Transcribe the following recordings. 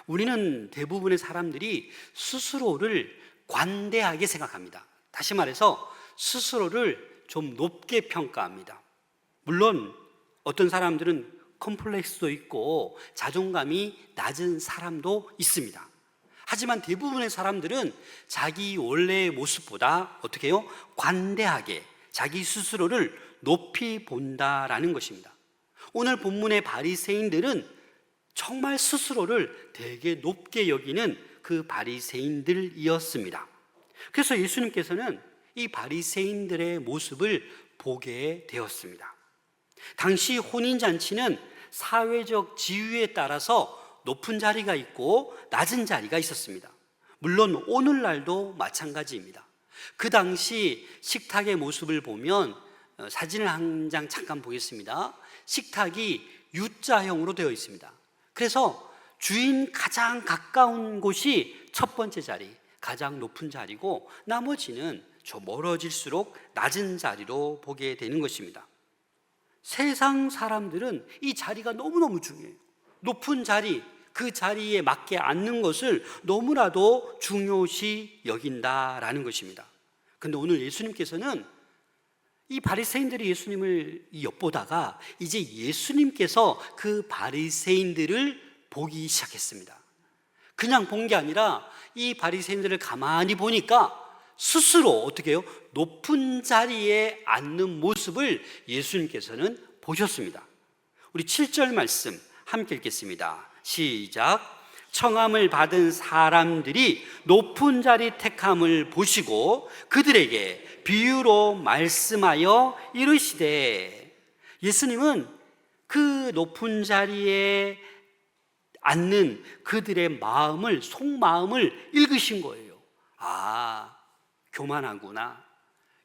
우리는 대부분의 사람들이 스스로를 관대하게 생각합니다. 다시 말해서 스스로를 좀 높게 평가합니다. 물론 어떤 사람들은 컴플렉스도 있고 자존감이 낮은 사람도 있습니다. 하지만 대부분의 사람들은 자기 원래의 모습보다 어떻게 해요? 관대하게 자기 스스로를 높이 본다라는 것입니다. 오늘 본문의 바리새인들은 정말 스스로를 되게 높게 여기는 그 바리새인들이었습니다. 그래서 예수님께서는 이 바리새인들의 모습을 보게 되었습니다. 당시 혼인잔치는 사회적 지위에 따라서 높은 자리가 있고 낮은 자리가 있었습니다. 물론 오늘날도 마찬가지입니다. 그 당시 식탁의 모습을 보면 사진을 한 장 잠깐 보겠습니다. 식탁이 U자형으로 되어 있습니다. 그래서 주인 가장 가까운 곳이 첫 번째 자리, 가장 높은 자리고 나머지는 저 멀어질수록 낮은 자리로 보게 되는 것입니다. 세상 사람들은 이 자리가 너무너무 중요해요. 높은 자리, 그 자리에 맞게 앉는 것을 너무나도 중요시 여긴다라는 것입니다. 그런데 오늘 예수님께서는 이 바리새인들이 예수님을 엿보다가 이제 예수님께서 그 바리새인들을 보기 시작했습니다. 그냥 본 게 아니라 이 바리새인들을 가만히 보니까 스스로 어떻게 해요? 높은 자리에 앉는 모습을 예수님께서는 보셨습니다. 우리 7절 말씀 함께 읽겠습니다. 시작. 청함을 받은 사람들이 높은 자리 택함을 보시고 그들에게 비유로 말씀하여 이르시되, 예수님은 그 높은 자리에 앉는 그들의 마음을, 속마음을 읽으신 거예요. 아, 교만하구나,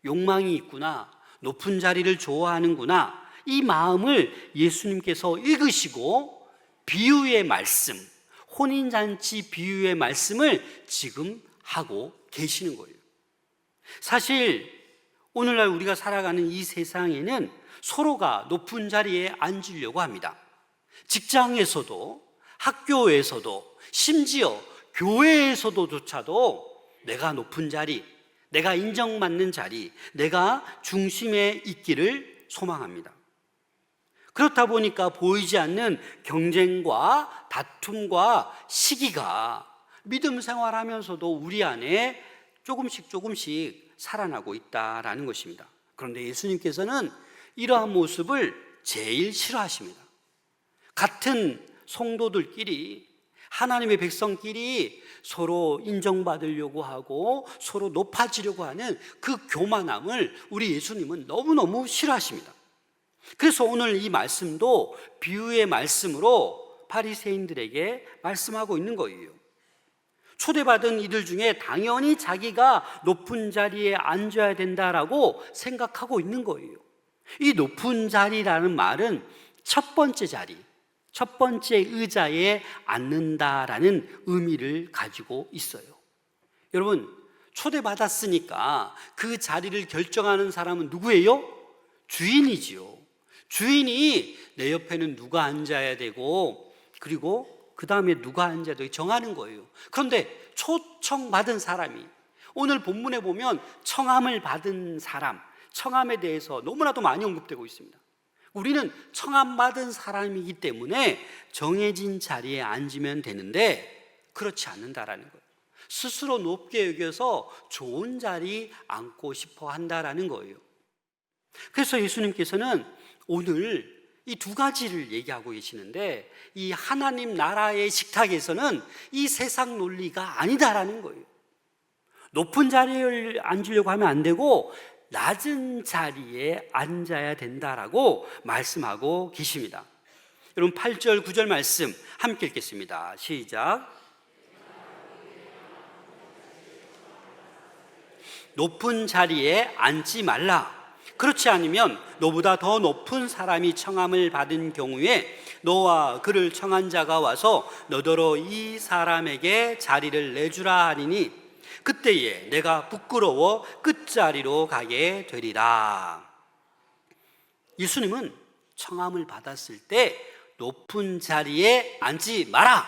욕망이 있구나, 높은 자리를 좋아하는구나, 이 마음을 예수님께서 읽으시고 비유의 말씀, 혼인잔치 비유의 말씀을 지금 하고 계시는 거예요. 사실 오늘날 우리가 살아가는 이 세상에는 서로가 높은 자리에 앉으려고 합니다. 직장에서도, 학교에서도, 심지어 교회에서도조차도 내가 높은 자리, 내가 인정받는 자리, 내가 중심에 있기를 소망합니다. 그렇다 보니까 보이지 않는 경쟁과 다툼과 시기가 믿음 생활하면서도 우리 안에 조금씩 살아나고 있다라는 것입니다. 그런데 예수님께서는 이러한 모습을 제일 싫어하십니다. 같은 성도들끼리, 하나님의 백성끼리 서로 인정받으려고 하고 서로 높아지려고 하는 그 교만함을 우리 예수님은 너무너무 싫어하십니다. 그래서 오늘 이 말씀도 비유의 말씀으로 바리새인들에게 말씀하고 있는 거예요. 초대받은 이들 중에 당연히 자기가 높은 자리에 앉아야 된다라고 생각하고 있는 거예요. 이 높은 자리라는 말은 첫 번째 자리, 첫 번째 의자에 앉는다라는 의미를 가지고 있어요. 여러분, 초대받았으니까 그 자리를 결정하는 사람은 누구예요? 주인이지요. 주인이 내 옆에는 누가 앉아야 되고, 그리고 그 다음에 누가 앉아야 되고 정하는 거예요. 그런데 초청받은 사람이, 오늘 본문에 보면 청함을 받은 사람, 청함에 대해서 너무나도 많이 언급되고 있습니다. 우리는 청함받은 사람이기 때문에 정해진 자리에 앉으면 되는데 그렇지 않는다라는 거예요. 스스로 높게 여겨서 좋은 자리 앉고 싶어 한다라는 거예요. 그래서 예수님께서는 오늘 이 두 가지를 얘기하고 계시는데, 이 하나님 나라의 식탁에서는 이 세상 논리가 아니다라는 거예요. 높은 자리에 앉으려고 하면 안 되고 낮은 자리에 앉아야 된다라고 말씀하고 계십니다. 여러분 8절 9절 말씀 함께 읽겠습니다. 시작. 높은 자리에 앉지 말라. 그렇지 않으면 너보다 더 높은 사람이 청함을 받은 경우에 너와 그를 청한 자가 와서 너더러 이 사람에게 자리를 내주라 하리니 그때에 내가 부끄러워 끝자리로 가게 되리라. 예수님은 청함을 받았을 때 높은 자리에 앉지 마라,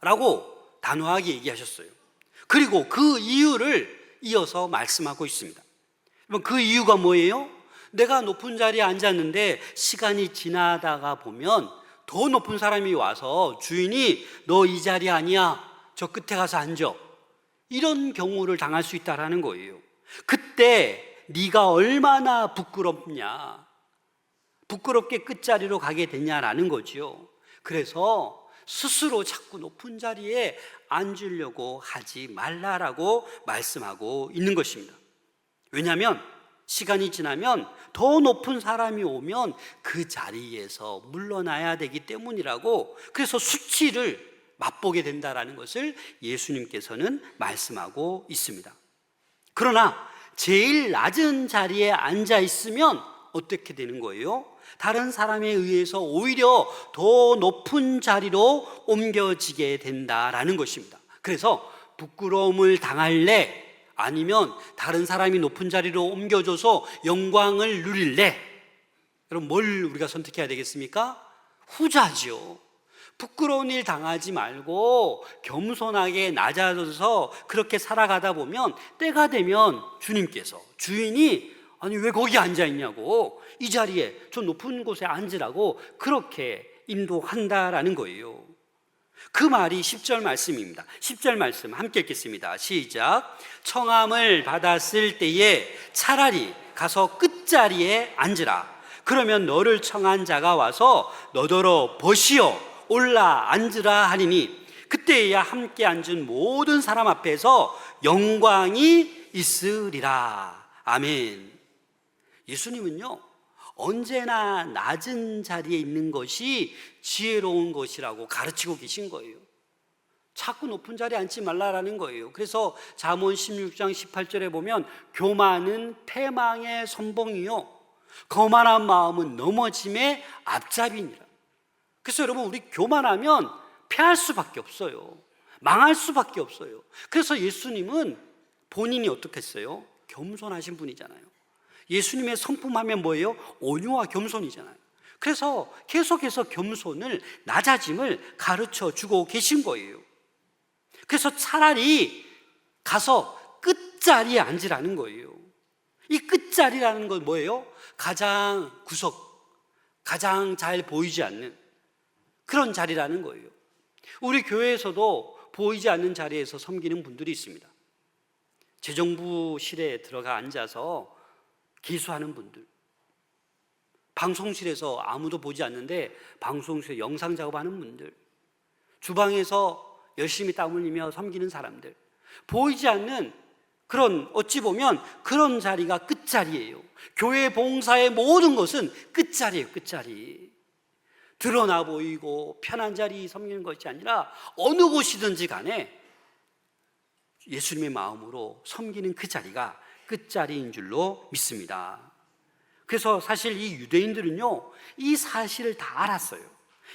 라고 단호하게 얘기하셨어요. 그리고 그 이유를 이어서 말씀하고 있습니다. 그 이유가 뭐예요? 내가 높은 자리에 앉았는데 시간이 지나다가 보면 더 높은 사람이 와서 주인이 너 이 자리 아니야, 저 끝에 가서 앉아, 이런 경우를 당할 수 있다는 거예요. 그때 네가 얼마나 부끄럽냐, 부끄럽게 끝자리로 가게 되냐라는 거죠. 그래서 스스로 자꾸 높은 자리에 앉으려고 하지 말라라고 말씀하고 있는 것입니다. 왜냐하면 시간이 지나면 더 높은 사람이 오면 그 자리에서 물러나야 되기 때문이라고, 그래서 수치를 맛보게 된다라는 것을 예수님께서는 말씀하고 있습니다. 그러나 제일 낮은 자리에 앉아 있으면 어떻게 되는 거예요? 다른 사람에 의해서 오히려 더 높은 자리로 옮겨지게 된다라는 것입니다. 그래서 부끄러움을 당할래? 아니면 다른 사람이 높은 자리로 옮겨줘서 영광을 누릴래? 그럼 뭘 우리가 선택해야 되겠습니까? 후자죠. 부끄러운 일 당하지 말고 겸손하게 낮아져서 그렇게 살아가다 보면 때가 되면 주님께서, 주인이 아니 왜 거기 앉아있냐고, 이 자리에 저 높은 곳에 앉으라고 그렇게 인도한다라는 거예요. 그 말이 10절 말씀입니다. 10절 말씀 함께 읽겠습니다. 시작. 청함을 받았을 때에 차라리 가서 끝자리에 앉으라. 그러면 너를 청한 자가 와서 너더러 벗이어 올라 앉으라 하리니 그때야 함께 앉은 모든 사람 앞에서 영광이 있으리라. 아멘. 예수님은요, 언제나 낮은 자리에 있는 것이 지혜로운 것이라고 가르치고 계신 거예요. 자꾸 높은 자리에 앉지 말라라는 거예요. 그래서 잠언 16장 18절에 보면 교만은 패망의 선봉이요 거만한 마음은 넘어짐의 앞잡이니라. 그래서 여러분, 우리 교만하면 패할 수밖에 없어요. 망할 수밖에 없어요. 그래서 예수님은 본인이 어떻게 했어요? 겸손하신 분이잖아요. 예수님의 성품하면 뭐예요? 온유와 겸손이잖아요. 그래서 계속해서 겸손을, 낮아짐을 가르쳐 주고 계신 거예요. 그래서 차라리 가서 끝자리에 앉으라는 거예요. 이 끝자리라는 건 뭐예요? 가장 구석, 가장 잘 보이지 않는 그런 자리라는 거예요. 우리 교회에서도 보이지 않는 자리에서 섬기는 분들이 있습니다. 재정부실에 들어가 앉아서 기수하는 분들, 방송실에서 아무도 보지 않는데 방송실에 영상 작업하는 분들, 주방에서 열심히 땀 흘리며 섬기는 사람들, 보이지 않는 그런, 어찌 보면 그런 자리가 끝자리예요. 교회 봉사의 모든 것은 끝자리예요. 끝자리. 드러나 보이고 편한 자리 섬기는 것이 아니라 어느 곳이든지 간에 예수님의 마음으로 섬기는 그 자리가 끝자리인 줄로 믿습니다. 그래서 사실 이 유대인들은요, 이 사실을 다 알았어요.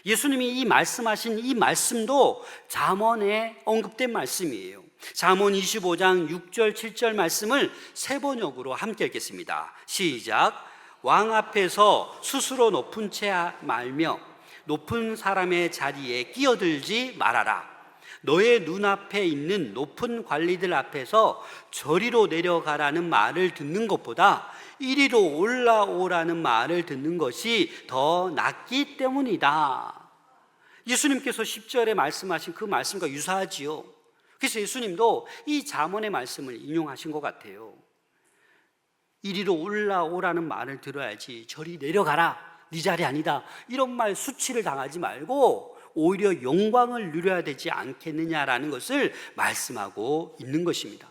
예수님이 이 말씀하신 이 말씀도 잠언에 언급된 말씀이에요. 잠언 25장 6절 7절 말씀을 세 번역으로 함께 읽겠습니다. 시작. 왕 앞에서 스스로 높은 채 말며 높은 사람의 자리에 끼어들지 말아라. 너의 눈앞에 있는 높은 관리들 앞에서 저리로 내려가라는 말을 듣는 것보다 이리로 올라오라는 말을 듣는 것이 더 낫기 때문이다. 예수님께서 10절에 말씀하신 그 말씀과 유사하지요. 그래서 예수님도 이 잠언의 말씀을 인용하신 것 같아요. 이리로 올라오라는 말을 들어야지 저리 내려가라, 네 자리 아니다, 이런 말 수치를 당하지 말고 오히려 영광을 누려야 되지 않겠느냐라는 것을 말씀하고 있는 것입니다.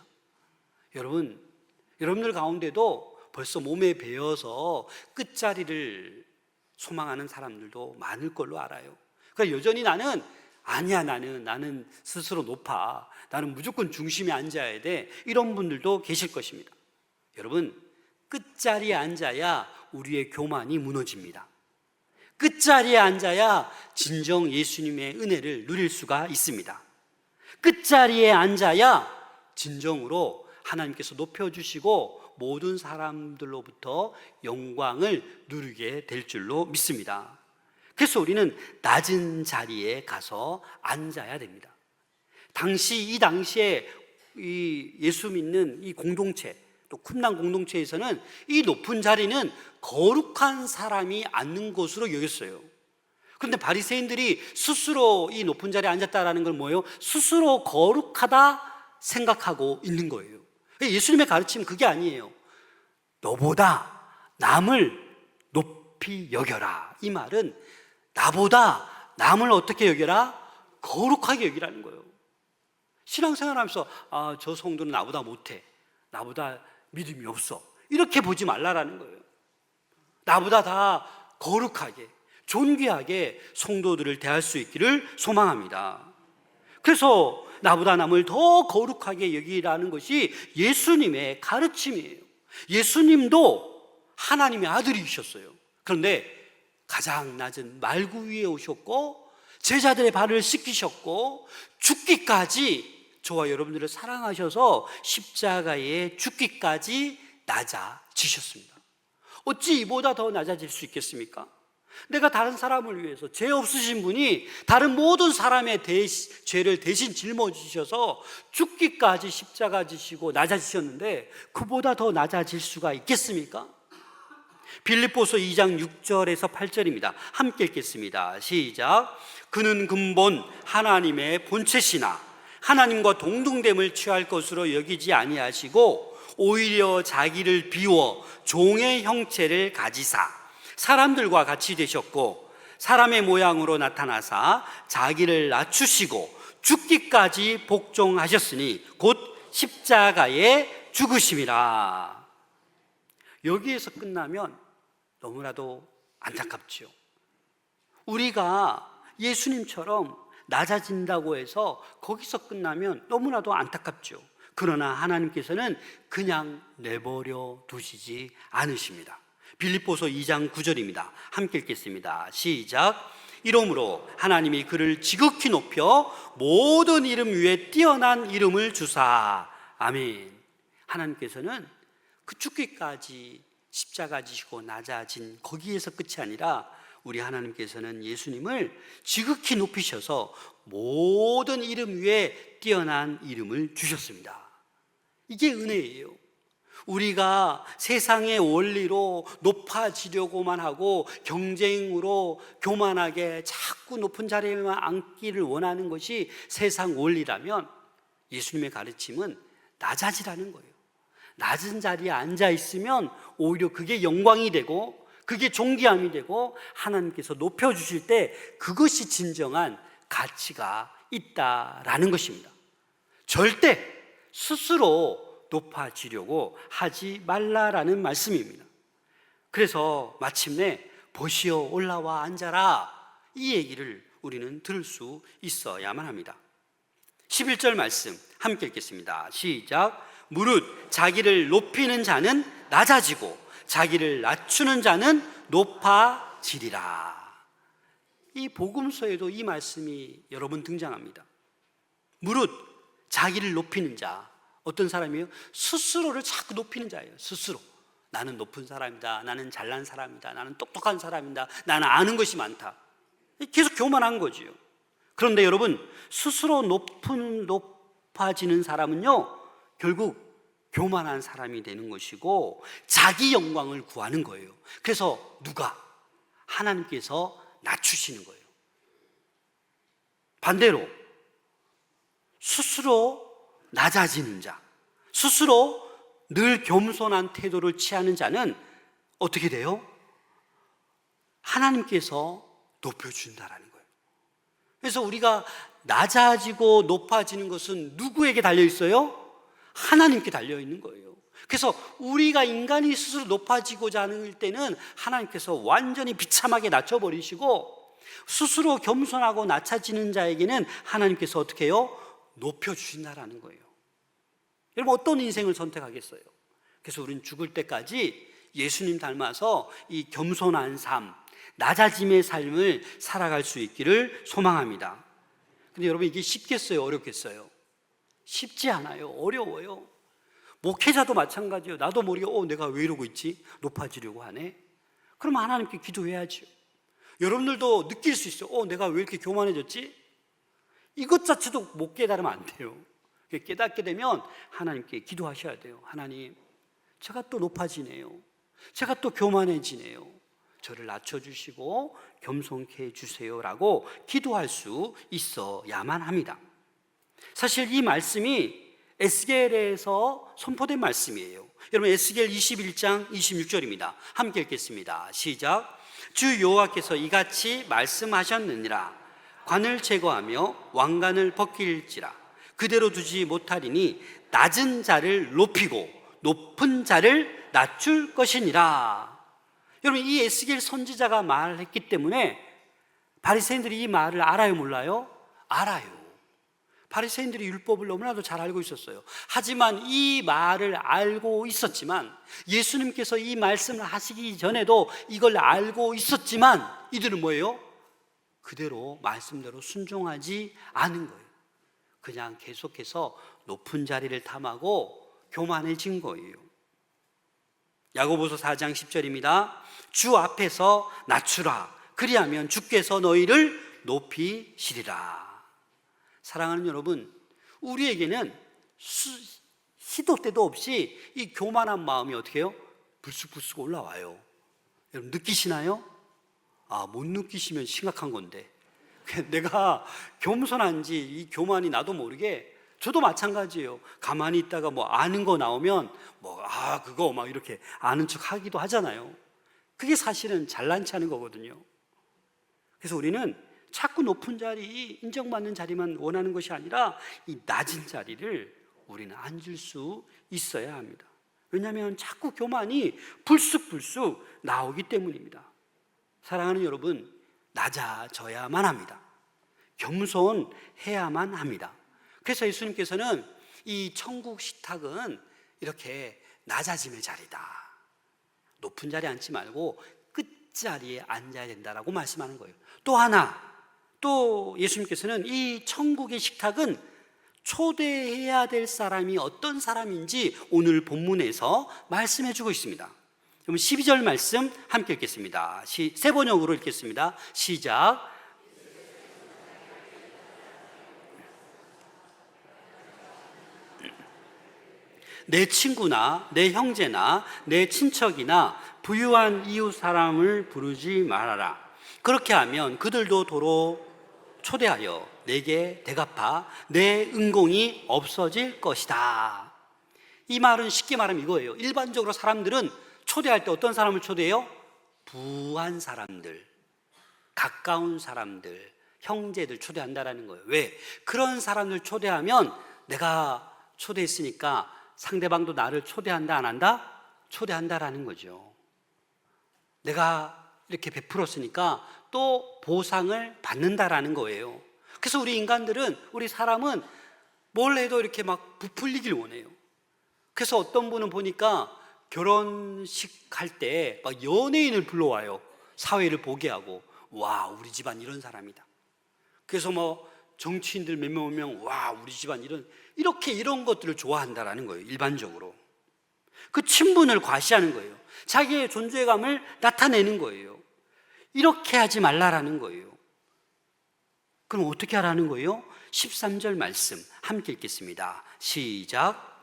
여러분들 가운데도 벌써 몸에 배어서 끝자리를 소망하는 사람들도 많을 걸로 알아요. 그러니까 여전히 나는 아니야, 나는 스스로 높아, 나는 무조건 중심에 앉아야 돼, 이런 분들도 계실 것입니다. 여러분, 끝자리에 앉아야 우리의 교만이 무너집니다. 끝자리에 앉아야 진정 예수님의 은혜를 누릴 수가 있습니다. 끝자리에 앉아야 진정으로 하나님께서 높여주시고 모든 사람들로부터 영광을 누리게 될 줄로 믿습니다. 그래서 우리는 낮은 자리에 가서 앉아야 됩니다. 이 당시에 이 예수 믿는 이 공동체, 또 쿰란 공동체에서는 이 높은 자리는 거룩한 사람이 앉는 곳으로 여겼어요. 그런데 바리새인들이 스스로 이 높은 자리에 앉았다라는 걸 뭐예요? 스스로 거룩하다 생각하고 있는 거예요. 예수님의 가르침은 그게 아니에요. 너보다 남을 높이 여겨라. 이 말은 나보다 남을 어떻게 여겨라? 거룩하게 여기라는 거예요. 신앙생활하면서 저 성도는 나보다 못해, 나보다 믿음이 없어, 이렇게 보지 말라라는 거예요. 나보다 다 거룩하게, 존귀하게 성도들을 대할 수 있기를 소망합니다. 그래서 나보다 남을 더 거룩하게 여기라는 것이 예수님의 가르침이에요. 예수님도 하나님의 아들이셨어요. 그런데 가장 낮은 말구 위에 오셨고 제자들의 발을 씻기셨고 죽기까지 저와 여러분들을 사랑하셔서 십자가에 죽기까지 낮아지셨습니다. 어찌 이보다 더 낮아질 수 있겠습니까? 내가 다른 사람을 위해서, 죄 없으신 분이 다른 모든 사람의 죄를 대신 짊어지셔서 죽기까지 십자가 지시고 낮아지셨는데 그보다 더 낮아질 수가 있겠습니까? 빌립보서 2장 6절에서 8절입니다. 함께 읽겠습니다. 시작. 그는 근본 하나님의 본체시나 하나님과 동등됨을 취할 것으로 여기지 아니하시고 오히려 자기를 비워 종의 형체를 가지사 사람들과 같이 되셨고 사람의 모양으로 나타나사 자기를 낮추시고 죽기까지 복종하셨으니 곧 십자가에 죽으심이라. 여기에서 끝나면 너무나도 안타깝지요. 우리가 예수님처럼 낮아진다고 해서 거기서 끝나면 너무나도 안타깝죠. 그러나 하나님께서는 그냥 내버려 두시지 않으십니다. 빌립보서 2장 9절입니다. 함께 읽겠습니다. 시작. 이러므로 하나님이 그를 지극히 높여 모든 이름 위에 뛰어난 이름을 주사. 아멘. 하나님께서는 그 죽기까지 십자가 지시고 낮아진 거기에서 끝이 아니라 우리 하나님께서는 예수님을 지극히 높이셔서 모든 이름 위에 뛰어난 이름을 주셨습니다. 이게 은혜예요. 우리가 세상의 원리로 높아지려고만 하고 경쟁으로 교만하게 자꾸 높은 자리에만 앉기를 원하는 것이 세상 원리라면 예수님의 가르침은 낮아지라는 거예요. 낮은 자리에 앉아 있으면 오히려 그게 영광이 되고 그게 존귀함이 되고 하나님께서 높여주실 때 그것이 진정한 가치가 있다라는 것입니다. 절대 스스로 높아지려고 하지 말라라는 말씀입니다. 그래서 마침내 보시어 올라와 앉아라, 이 얘기를 우리는 들을 수 있어야만 합니다. 11절 말씀 함께 읽겠습니다. 시작. 무릇 자기를 높이는 자는 낮아지고 자기를 낮추는 자는 높아지리라. 이 복음서에도 이 말씀이 여러 번 등장합니다. 무릇 자기를 높이는 자, 어떤 사람이에요? 스스로를 자꾸 높이는 자예요. 스스로 나는 높은 사람이다, 나는 잘난 사람이다, 나는 똑똑한 사람이다, 나는 아는 것이 많다. 계속 교만한 거지요. 그런데 여러분, 스스로 높아지는 사람은요 결국 교만한 사람이 되는 것이고 자기 영광을 구하는 거예요. 그래서 누가? 하나님께서 낮추시는 거예요. 반대로 스스로 낮아지는 자, 스스로 늘 겸손한 태도를 취하는 자는 어떻게 돼요? 하나님께서 높여준다라는 거예요. 그래서 우리가 낮아지고 높아지는 것은 누구에게 달려있어요? 하나님께 달려있는 거예요. 그래서 우리가 인간이 스스로 높아지고자 하는 때는 하나님께서 완전히 비참하게 낮춰버리시고 스스로 겸손하고 낮아지는 자에게는 하나님께서 어떻게 해요? 높여주신다라는 거예요. 여러분, 어떤 인생을 선택하겠어요? 그래서 우리는 죽을 때까지 예수님 닮아서 이 겸손한 삶, 낮아짐의 삶을 살아갈 수 있기를 소망합니다. 근데 여러분, 이게 쉽겠어요? 어렵겠어요? 쉽지 않아요. 어려워요. 목회자도 마찬가지예요. 나도 모르게 내가 왜 이러고 있지? 높아지려고 하네. 그럼 하나님께 기도해야죠. 여러분들도 느낄 수 있어요. 내가 왜 이렇게 교만해졌지? 이것 자체도 못 깨달으면 안 돼요. 깨닫게 되면 하나님께 기도하셔야 돼요. 하나님, 제가 또 높아지네요. 제가 또 교만해지네요. 저를 낮춰주시고 겸손케 해주세요라고 기도할 수 있어야만 합니다. 사실 이 말씀이 에스겔에서 선포된 말씀이에요. 여러분, 에스겔 21장 26절입니다. 함께 읽겠습니다. 시작. 주 여호와께서 이같이 말씀하셨느니라. 관을 제거하며 왕관을 벗길지라. 그대로 두지 못하리니 낮은 자를 높이고 높은 자를 낮출 것이니라. 여러분, 이 에스겔 선지자가 말했기 때문에 바리새인들이 이 말을 알아요, 몰라요? 알아요. 바리새인들이 율법을 너무나도 잘 알고 있었어요. 하지만 이 말을 알고 있었지만, 예수님께서 이 말씀을 하시기 전에도 이걸 알고 있었지만, 이들은 뭐예요? 그대로 말씀대로 순종하지 않은 거예요. 그냥 계속해서 높은 자리를 탐하고 교만해진 거예요. 야고보서 4장 10절입니다. 주 앞에서 낮추라. 그리하면 주께서 너희를 높이시리라. 사랑하는 여러분, 우리에게는 시도 때도 없이 이 교만한 마음이 어떻게 해요? 불쑥불쑥 올라와요. 여러분, 느끼시나요? 못 느끼시면 심각한 건데, 내가 겸손한지 이 교만이 나도 모르게, 저도 마찬가지예요. 가만히 있다가 뭐 아는 거 나오면 그거 막 이렇게 아는 척 하기도 하잖아요. 그게 사실은 잘난 체하는 거거든요. 그래서 우리는 자꾸 높은 자리, 인정받는 자리만 원하는 것이 아니라 이 낮은 자리를 우리는 앉을 수 있어야 합니다. 왜냐하면 자꾸 교만이 불쑥불쑥 나오기 때문입니다. 사랑하는 여러분, 낮아져야만 합니다. 겸손해야만 합니다. 그래서 예수님께서는 이 천국 식탁은 이렇게 낮아짐의 자리다. 높은 자리에 앉지 말고 끝자리에 앉아야 된다라고 말씀하는 거예요. 또 하나, 또 예수님께서는 이 천국의 식탁은 초대해야 될 사람이 어떤 사람인지 오늘 본문에서 말씀해 주고 있습니다. 그럼 12절 말씀 함께 읽겠습니다. 세 번역으로 읽겠습니다. 시작. 내 친구나 내 형제나 내 친척이나 부유한 이웃 사람을 부르지 말아라. 그렇게 하면 그들도 도로 초대하여 내게 대갚아 내 은공이 없어질 것이다. 이 말은 쉽게 말하면 이거예요. 일반적으로 사람들은 초대할 때 어떤 사람을 초대해요? 부한 사람들, 가까운 사람들, 형제들 초대한다라는 거예요. 왜? 그런 사람들 초대하면 내가 초대했으니까 상대방도 나를 초대한다, 안 한다? 초대한다라는 거죠. 내가 이렇게 베풀었으니까 또 보상을 받는다라는 거예요. 그래서 우리 인간들은, 우리 사람은 뭘 해도 이렇게 막 부풀리길 원해요. 그래서 어떤 분은 보니까 결혼식 할 때 막 연예인을 불러와요. 사회를 보게 하고, 와, 우리 집안 이런 사람이다. 그래서 뭐 정치인들 몇몇 명, 와, 우리 집안 이런 것들을 좋아한다라는 거예요. 일반적으로 그 친분을 과시하는 거예요. 자기의 존재감을 나타내는 거예요. 이렇게 하지 말라라는 거예요. 그럼 어떻게 하라는 거예요? 13절 말씀 함께 읽겠습니다. 시작.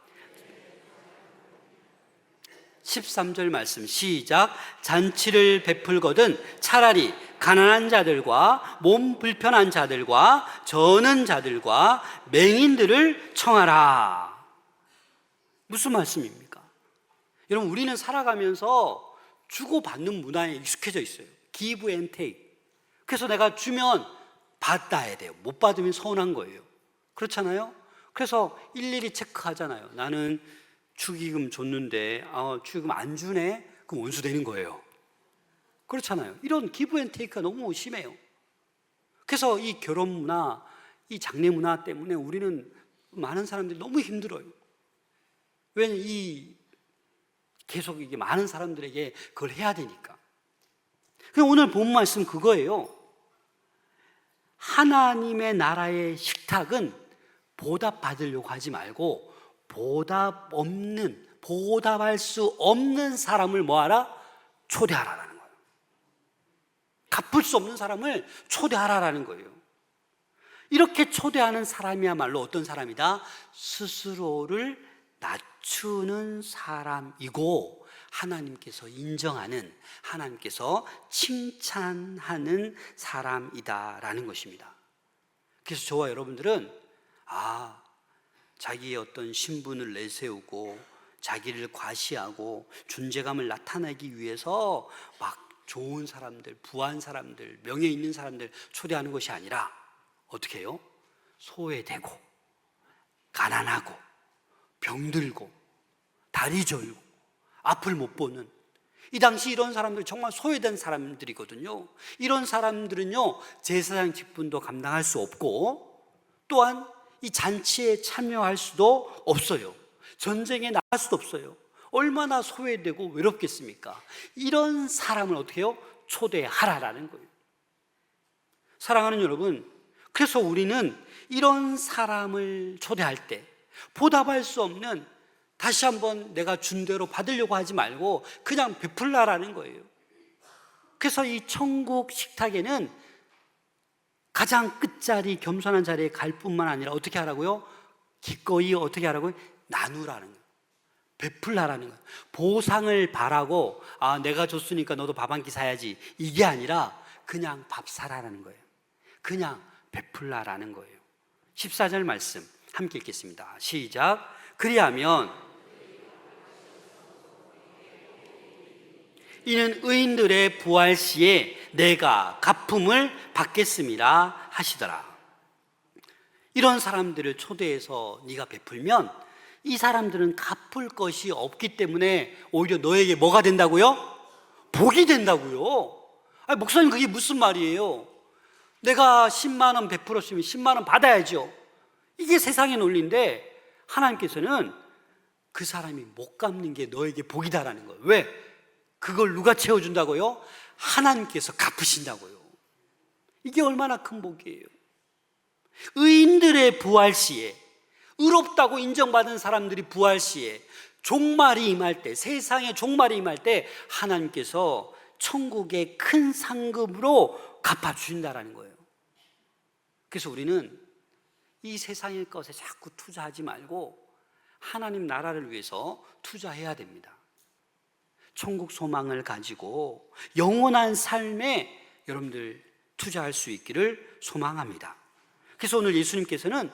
13절 말씀 시작. 잔치를 베풀거든 차라리 가난한 자들과 몸 불편한 자들과 저는 자들과 맹인들을 청하라. 무슨 말씀입니까? 여러분, 우리는 살아가면서 주고받는 문화에 익숙해져 있어요. give and take. 그래서 내가 주면 받아야 돼요. 못 받으면 서운한 거예요. 그렇잖아요? 그래서 일일이 체크하잖아요. 나는 축의금 줬는데 축의금 안 주네? 그럼 원수 되는 거예요. 그렇잖아요. 이런 기브 앤 테이크가 너무 심해요. 그래서 이 결혼 문화, 이 장례 문화 때문에 우리는, 많은 사람들이 너무 힘들어요. 왜냐면 계속 이게 많은 사람들에게 그걸 해야 되니까. 그럼 오늘 본 말씀 그거예요. 하나님의 나라의 식탁은 보답받으려고 하지 말고 보답할 수 없는 사람을 뭐하라? 초대하라라는 거예요. 갚을 수 없는 사람을 초대하라라는 거예요. 이렇게 초대하는 사람이야말로 어떤 사람이다? 스스로를 낮추는 사람이고 하나님께서 인정하는, 하나님께서 칭찬하는 사람이다라는 것입니다. 그래서 저와 여러분들은 자기의 어떤 신분을 내세우고 자기를 과시하고 존재감을 나타내기 위해서 막 좋은 사람들, 부한 사람들, 명예 있는 사람들 초대하는 것이 아니라 어떻게 해요? 소외되고 가난하고 병들고 다리 절고 앞을 못 보는, 이 당시 이런 사람들 정말 소외된 사람들이거든요. 이런 사람들은요 제사장 직분도 감당할 수 없고 또한 이 잔치에 참여할 수도 없어요. 전쟁에 나갈 수도 없어요. 얼마나 소외되고 외롭겠습니까? 이런 사람을 어떻게 해요? 초대하라라는 거예요. 사랑하는 여러분, 그래서 우리는 이런 사람을 초대할 때 보답할 수 없는, 다시 한번 내가 준 대로 받으려고 하지 말고 그냥 베풀라라는 거예요. 그래서 이 천국 식탁에는 가장 끝자리 겸손한 자리에 갈 뿐만 아니라 어떻게 하라고요? 기꺼이 어떻게 하라고요? 나누라는 거예요. 베풀라라는 거예요. 보상을 바라고 내가 줬으니까 너도 밥 한 끼 사야지, 이게 아니라 그냥 밥 사라라는 거예요. 그냥 베풀라라는 거예요. 14절 말씀 함께 읽겠습니다. 시작. 그리하면 이는 의인들의 부활 시에 내가 갚음을 받겠습니다 하시더라. 이런 사람들을 초대해서 네가 베풀면 이 사람들은 갚을 것이 없기 때문에 오히려 너에게 뭐가 된다고요? 복이 된다고요. 목사님, 그게 무슨 말이에요? 내가 10만 원 베풀었으면 10만 원 받아야죠. 이게 세상의 논리인데 하나님께서는 그 사람이 못 갚는 게 너에게 복이다라는 거예요. 왜? 그걸 누가 채워준다고요? 하나님께서 갚으신다고요. 이게 얼마나 큰 복이에요. 의인들의 부활 시에, 의롭다고 인정받은 사람들이 부활 시에, 종말이 임할 때, 세상의 종말이 임할 때 하나님께서 천국의 큰 상급으로 갚아주신다라는 거예요. 그래서 우리는 이 세상의 것에 자꾸 투자하지 말고 하나님 나라를 위해서 투자해야 됩니다. 천국 소망을 가지고 영원한 삶에 여러분들 투자할 수 있기를 소망합니다. 그래서 오늘 예수님께서는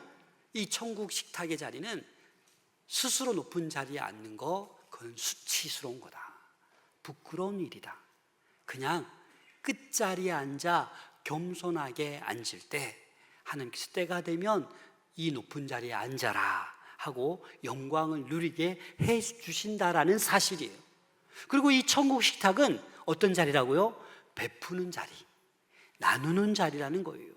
이 천국 식탁의 자리는 스스로 높은 자리에 앉는 거, 그건 수치스러운 거다, 부끄러운 일이다. 그냥 끝자리에 앉아 겸손하게 앉을 때 하나님께서 때가 되면 이 높은 자리에 앉아라 하고 영광을 누리게 해 주신다라는 사실이에요. 그리고 이 천국 식탁은 어떤 자리라고요? 베푸는 자리, 나누는 자리라는 거예요.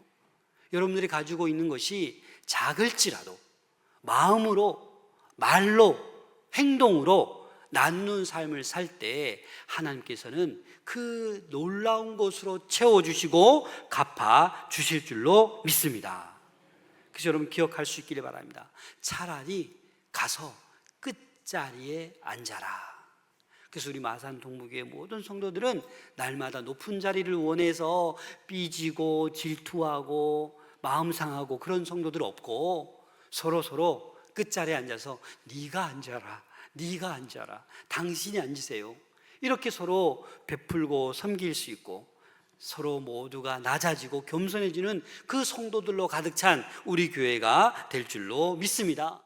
여러분들이 가지고 있는 것이 작을지라도 마음으로, 말로, 행동으로 나누는 삶을 살 때 하나님께서는 그 놀라운 것으로 채워주시고 갚아주실 줄로 믿습니다. 그래서 여러분 기억할 수 있기를 바랍니다. 차라리 가서 끝자리에 앉아라. 그래서 우리 마산 동북의 모든 성도들은 날마다 높은 자리를 원해서 삐지고 질투하고 마음 상하고 그런 성도들 없고 서로 끝자리에 앉아서 네가 앉아라, 네가 앉아라, 당신이 앉으세요, 이렇게 서로 베풀고 섬길 수 있고 서로 모두가 낮아지고 겸손해지는 그 성도들로 가득 찬 우리 교회가 될 줄로 믿습니다.